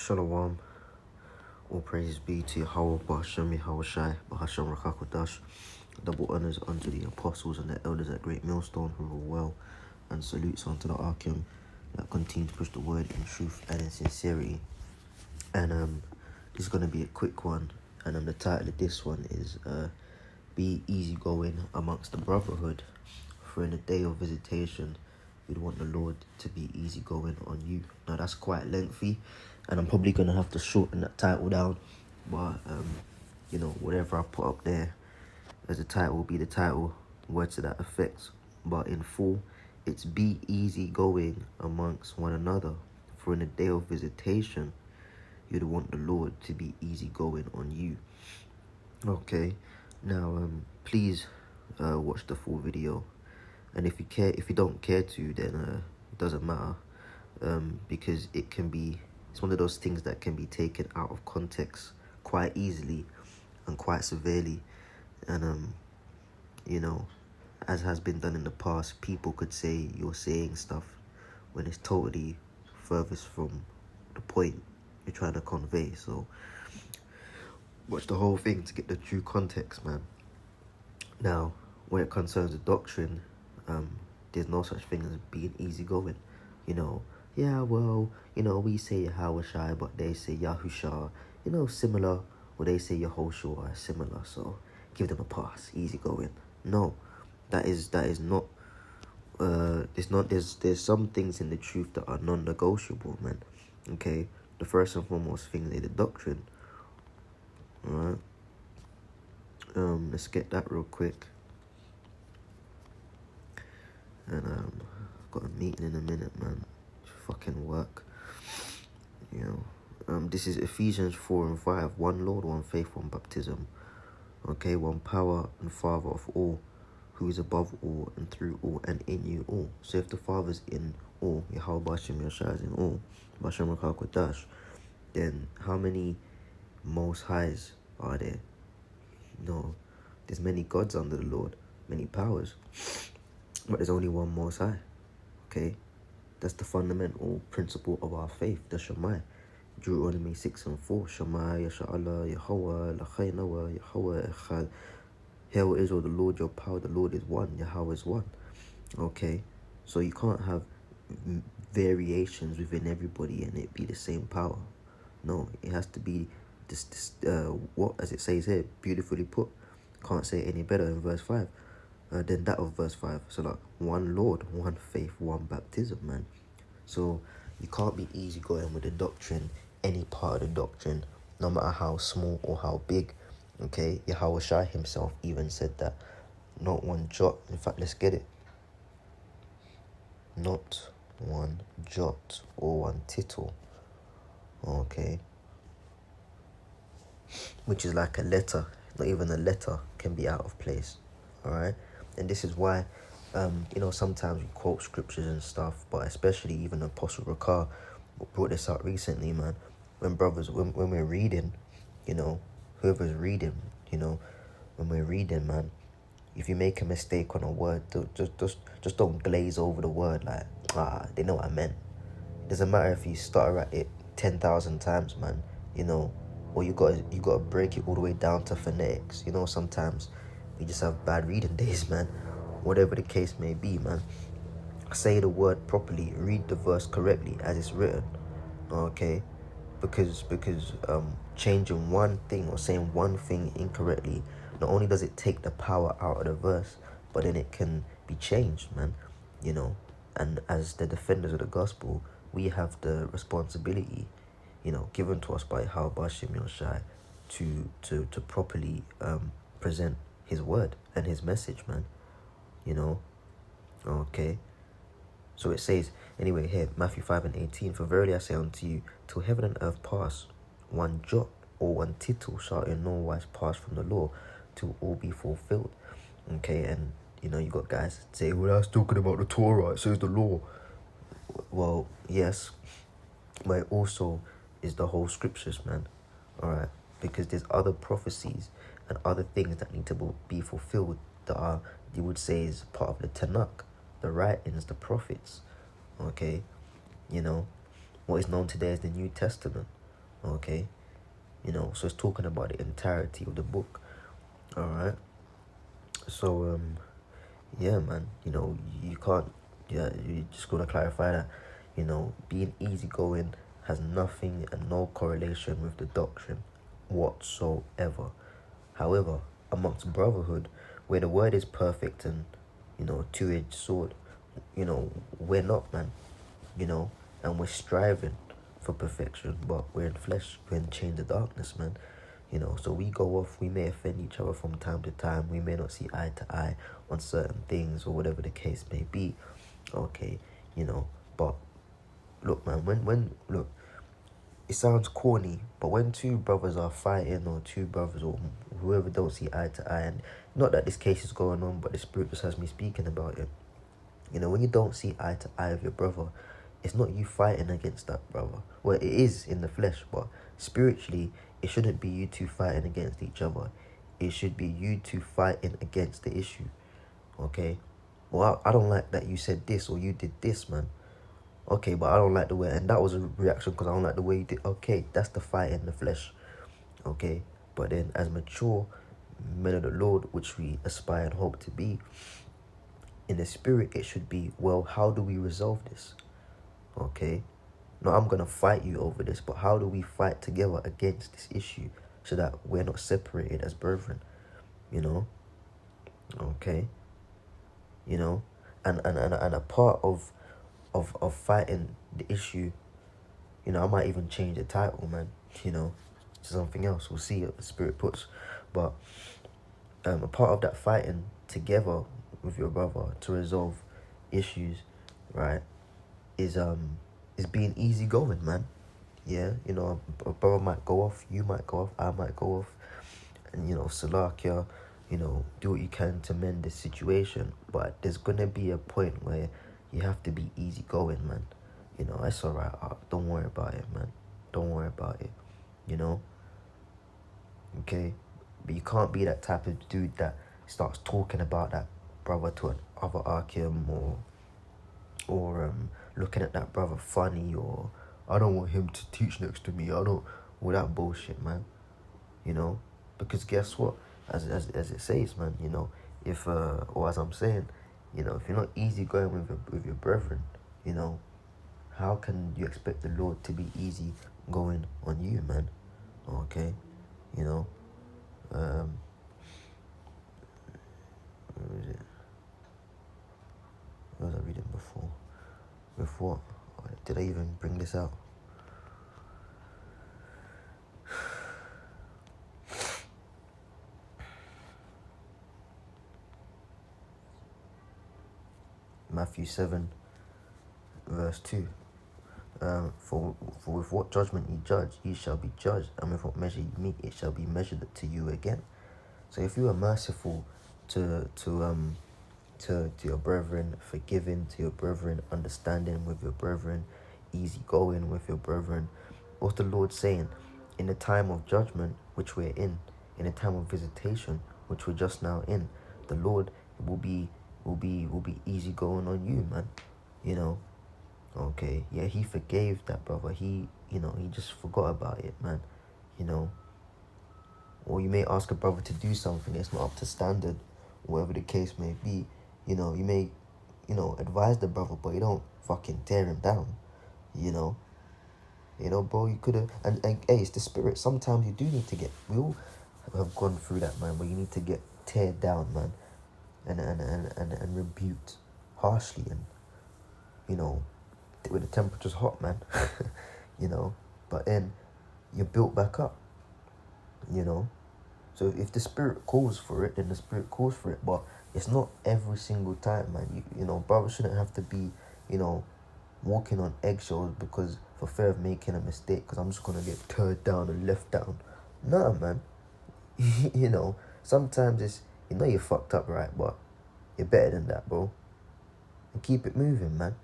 Shalom. All praise be to Yahweh, Bahashem, Yahweh Shai, Bahashem Rakakodash. Double honors unto the apostles and the elders at Great Millstone who rule well, and salutes unto the Archim that continue to push the word in truth and in sincerity. And this is going to be a quick one, and the title of this one is Be Easygoing Amongst the Brotherhood. For in the day of visitation, we'd want the Lord to be easygoing on you. Now that's quite lengthy, and I'm probably going to have to shorten that title down, but whatever I put up there as a title will be the title, words to that effect. But in full, it's be easygoing amongst one another, for in the day of visitation, you'd want the Lord to be easygoing on you. Okay, now please watch the full video. And if you don't care to, then it doesn't matter, because it's one of those things that can be taken out of context quite easily and quite severely. And as has been done in the past, people could say you're saying stuff when it's totally furthest from the point you're trying to convey. So watch the whole thing to get the true context, man. Now, when it concerns the doctrine, there's no such thing as being easygoing. We say Yahweh but they say Yahusha, similar, or they say Yehoshua, similar, so give them a pass, easygoing. No, that is not, there's some things in the truth that are non-negotiable, man. Okay, the first and foremost thing is the doctrine. Alright, let's get that real quick. And I've got a meeting in a minute, man. Fucking work. This is Ephesians 4 and 5. One Lord, one faith, one baptism. Okay, one power and Father of all, who is above all and through all and in you all. So if the Father's in all, Yahweh Bashem Yashai is in all, Bashem Rakakodash, then how many Most Highs are there? There's many gods under the Lord, many powers. But there's only one Most High, okay? That's the fundamental principle of our faith, the Shemai. Deuteronomy 6 and 4, Shemai, Yasha'Allah, Yahweh, L'chai Yahweh, Echad. Hear, O Israel, the Lord your power, the Lord is one, Yahweh is one, okay? So you can't have variations within everybody and it be the same power. No, it has to be what, as it says here, beautifully put. Can't say it any better in verse 5. Than that of verse 5. So like one Lord, one faith, one baptism, man. So you can't be easygoing with the doctrine, any part of the doctrine, no matter how small or how big. Okay, Yahweh Shai himself even said that. Not one jot. In fact, let's get it. Not one jot or one tittle. Okay. Which is like a letter. Not even a letter can be out of place. Alright. And this is why, sometimes we quote scriptures and stuff, but especially even Apostle Rakar brought this out recently, man. When we're reading, whoever's reading, when we're reading, man, if you make a mistake on a word, just don't glaze over the word like, they know what I meant. It doesn't matter if you stutter at it 10,000 times, man, or you gotta break it all the way down to phonetics. Sometimes we just have bad reading days, man. Whatever the case may be, man. Say the word properly. Read the verse correctly as it's written. Okay? Because changing one thing or saying one thing incorrectly, not only does it take the power out of the verse, but then it can be changed, man. And as the defenders of the gospel, we have the responsibility, given to us by Yahweh Bashem Yashai to properly present his word and his message, man. Okay. So it says, anyway, here, Matthew 5 and 18, for verily I say unto you, till heaven and earth pass, one jot or one tittle shall in no wise pass from the law, till all be fulfilled. Okay, and you got guys that say, well, that's talking about the Torah, it says the law. Well, yes, but it also is the whole scriptures, man. Alright, because there's other prophecies and other things that need to be fulfilled that are, you would say, is part of the Tanakh, the writings, the prophets. Okay, what is known today as the New Testament. Okay, so it's talking about the entirety of the book. All right. So yeah, man. You can't. Yeah, you just gotta clarify that. Being easygoing has nothing and no correlation with the doctrine whatsoever. However, amongst brotherhood, where the word is perfect and two-edged sword, we're not, man. And we're striving for perfection, but we're in flesh, we're in chains of darkness, man. So we go off, we may offend each other from time to time, we may not see eye to eye on certain things or whatever the case may be. Okay, but look, man, when look, it sounds corny, but when two brothers are fighting, or two brothers or whoever don't see eye to eye, and not that this case is going on, but the Spirit just has me speaking about it. When you don't see eye to eye with your brother, it's not you fighting against that brother. Well, it is in the flesh, but spiritually, it shouldn't be you two fighting against each other. It should be you two fighting against the issue. Okay? Well, I don't like that you said this or you did this, man. Okay, but I don't like the way, and that was a reaction because I don't like the way you did. Okay, that's the fight in the flesh. Okay? But then, as mature men of the Lord, which we aspire and hope to be, in the spirit, it should be, well, how do we resolve this? Okay? No, I'm going to fight you over this, but how do we fight together against this issue so that we're not separated as brethren? Okay? And a part of fighting the issue, I might even change the title, man, to something else. We'll see what the Spirit puts. But a part of that fighting together with your brother to resolve issues, right, is being easygoing, man. Yeah, a brother might go off, you might go off, I might go off, and Salakia, do what you can to mend the situation. But there's gonna be a point where you have to be easygoing, man. It's alright. Don't worry about it, man. Don't worry about it. Okay, but you can't be that type of dude that starts talking about that brother to another Akim, or looking at that brother funny, or I don't want him to teach next to me. I don't, all that bullshit, man. Because guess what? As it says, man. If or as I'm saying, if you're not easy going with your brethren, how can you expect the Lord to be easy going on you, man? Okay, where is it? What was I reading before? With what? Did I even bring this out? Matthew 7, verse 2. For with what judgment you judge, ye shall be judged, and with what measure you meet, it shall be measured to you again. So if you are merciful to your brethren, forgiving to your brethren, understanding with your brethren, easygoing with your brethren, what's the Lord saying? In the time of judgment, which we're in the time of visitation, which we're just now in, the Lord will be easygoing on you, man. Okay, yeah, he forgave that brother. He just forgot about it, man. Or you may ask a brother to do something that's not up to standard, whatever the case may be. You may, advise the brother, but you don't fucking tear him down. Bro, you could have, and hey, it's the Spirit. Sometimes you do need to we all have gone through that, man, where you need to get teared down, man, and rebuked harshly, and when the temperature's hot, man, but then you're built back up, So if the Spirit calls for it, then the Spirit calls for it. But it's not every single time, man. Brothers shouldn't have to be, walking on eggshells because for fear of making a mistake, because I'm just going to get turned down and left down. Nah, man. Sometimes it's, you're fucked up, right? But you're better than that, bro. And keep it moving, man.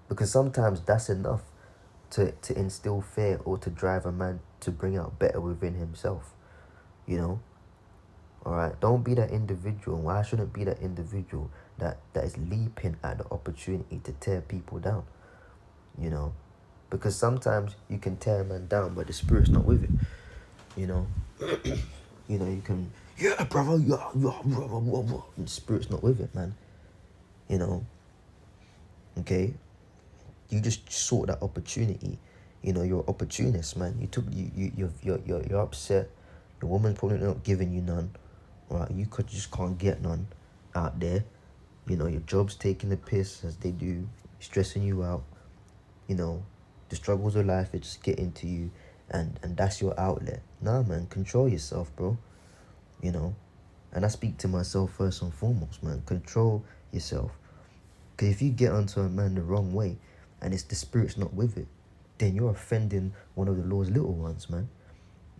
Because sometimes that's enough to instill fear or to drive a man to bring out better within himself. Alright, don't be that individual. Why shouldn't be that individual that is leaping at the opportunity to tear people down? Because sometimes you can tear a man down, but the spirit's not with it. You know, you can, yeah, brother, yeah, brother, blah, blah. And the spirit's not with it, man. Okay, you just sought that opportunity. You're an opportunist, man. You're upset. Your woman's probably not giving you none. Right? You just can't get none out there. Your job's taking the piss as they do, stressing you out. The struggles of life are just getting to you, and that's your outlet. Nah, man, control yourself, bro. And I speak to myself first and foremost, man. Control yourself. Because if you get onto a man the wrong way, and it's the spirit's not with it, then you're offending one of the Lord's little ones, man.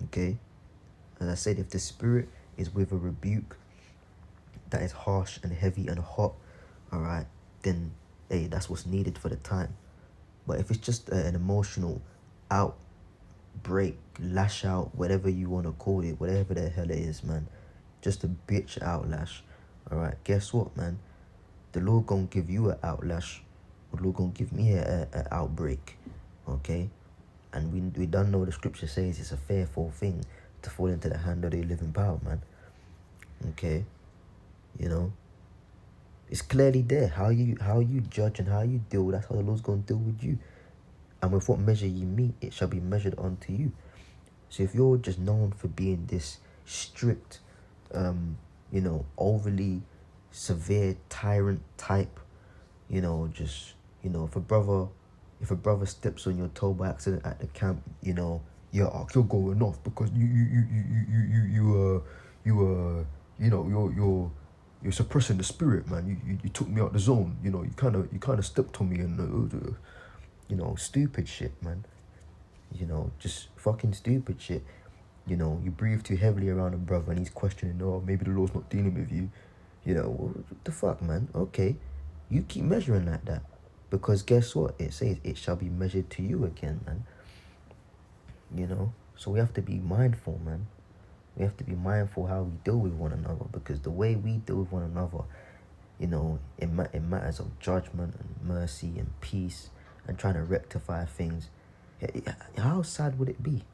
Okay? As I said, if the spirit is with a rebuke that is harsh and heavy and hot, all right, then, hey, that's what's needed for the time. But if it's just an emotional outbreak, lash out, whatever you want to call it, whatever the hell it is, man, just a bitch outlash, all right, guess what, man? The Lord gonna give you an outlash. The Lord gonna give me a outbreak, okay? And we don't know the scripture says it's a fearful thing to fall into the hand of the living power, man. Okay, it's clearly there. How you judge and how you deal, that's how the Lord's gonna deal with you. And with what measure you meet, it shall be measured unto you. So if you're just known for being this strict, overly severe tyrant type, if a brother steps on your toe by accident at the camp, you're going off because you're suppressing the spirit, man. You took me out the zone. You kind of stepped on me and stupid shit, man. Just fucking stupid shit. You breathe too heavily around a brother and he's questioning, oh, maybe the Lord's not dealing with you. What the fuck, man? Okay, you keep measuring like that. Because guess what? It says it shall be measured to you again, man. So we have to be mindful, man. We have to be mindful how we deal with one another. Because the way we deal with one another, in matters of judgment and mercy and peace and trying to rectify things, how sad would it be?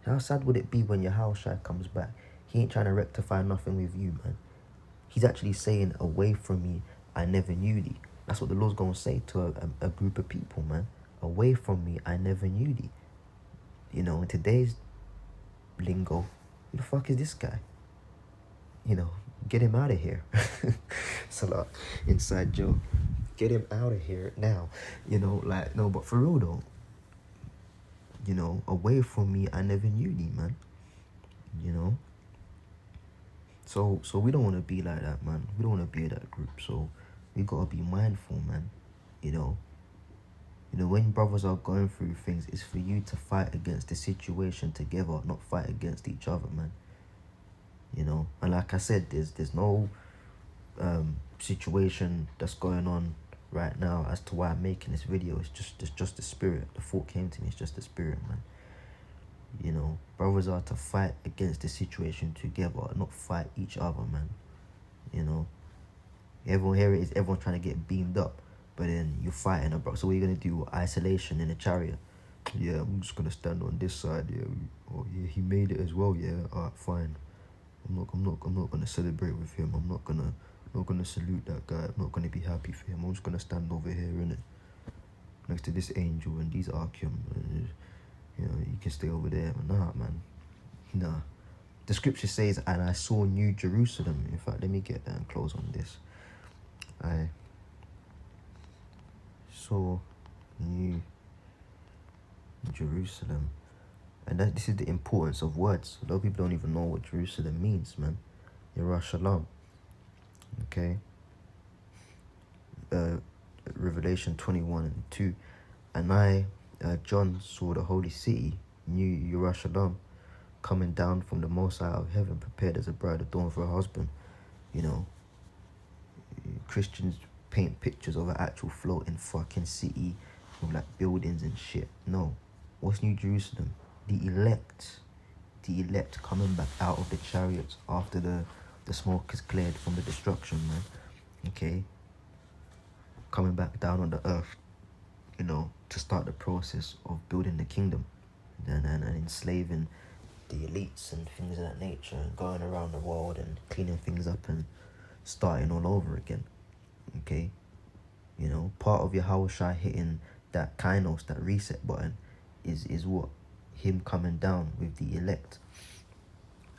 How sad would it be when your house shy comes back? He ain't trying to rectify nothing with you, man. He's actually saying, away from me, I never knew thee. That's what the Lord's going to say to a group of people, man. Away from me, I never knew thee. In today's lingo, who the fuck is this guy? Get him out of here. Salah, inside joke. Get him out of here now. No, but for real though. Away from me, I never knew thee, man. So we don't want to be like that, man. We don't want to be that group. So we gotta be mindful, man. When brothers are going through things, it's for you to fight against the situation together, not fight against each other, man. And like I said, there's no situation that's going on right now as to why I'm making this video. It's just the spirit. The thought came to me. It's just the spirit, man. Brothers are to fight against the situation together, not fight each other, man. Everyone here is everyone trying to get beamed up, but then you're fighting a bro. So what are you gonna do? Isolation in a chariot? Yeah, I'm just gonna stand on this side. Yeah, yeah, he made it as well. Yeah, alright, fine. I'm not gonna celebrate with him. I'm not gonna salute that guy. I'm not gonna be happy for him. I'm just gonna stand over here, innit, next to this angel and these archeum. You can stay over there. Nah, man. Nah. The scripture says, and I saw New Jerusalem. In fact, let me get that and close on this. I saw New Jerusalem. And this is the importance of words. A lot of people don't even know what Jerusalem means, man. Yerushalayim. Okay. Revelation 21:2. And I, John, saw the holy city, New Yerushalayim, coming down from the Most High of heaven, prepared as a bride adorned for her husband. Christians paint pictures of an actual floating fucking city with like buildings and shit. No. What's New Jerusalem? The elect coming back out of the chariots after the smoke is cleared from the destruction, man. Okay? Coming back down on the earth. to start the process of building the kingdom and enslaving the elites and things of that nature, and going around the world and cleaning things up and starting all over again. Okay? Part of Yahushua hitting that kainos, that reset button, is what? Him coming down with the elect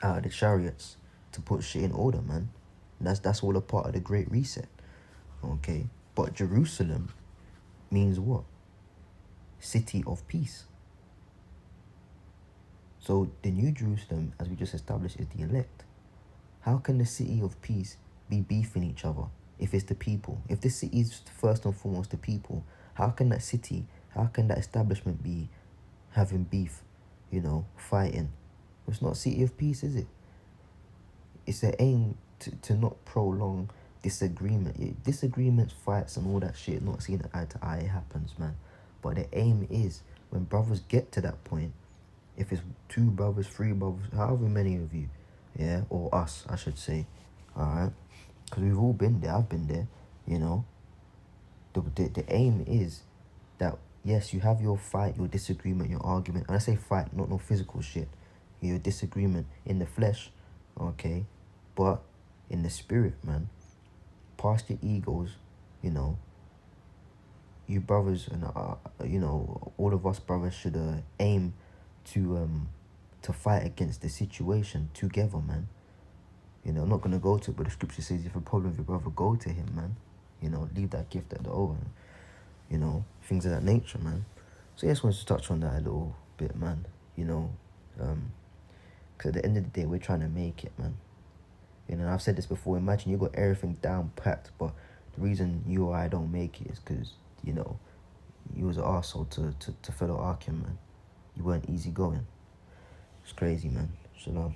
out of the chariots to put shit in order, man. And that's all a part of the great reset. Okay? But Jerusalem means what? City of peace. So the New Jerusalem, as we just established, is the elect. How can the city of peace be beefing each other if it's the people? If the city is first and foremost the people, how can that city, how can that establishment be having beef, fighting? It's not a city of peace, is it? It's an aim to not prolong disagreement. Disagreements, fights, and all that shit, not seeing eye to eye, it happens, man. But the aim is, when brothers get to that point, if it's 2 brothers, 3 brothers, however many of you, yeah, or us, I should say, alright? Because we've all been there, I've been there, The aim is that, yes, you have your fight, your disagreement, your argument. And I say fight, not no physical shit. Your disagreement in the flesh, okay? But in the spirit, man, past your egos, you brothers and, all of us brothers should aim to fight against the situation together, man. I'm not going to go to it, but the scripture says if a problem with your brother, go to him, man. Leave that gift at the altar, things of that nature, man. So I just wanted to touch on that a little bit, man. Because at the end of the day, we're trying to make it, man. I've said this before. Imagine you got everything down packed, but the reason you or I don't make it is because, you was an arsehole to fellow Arkin, man. You weren't easy going. It's crazy, man. Shalom.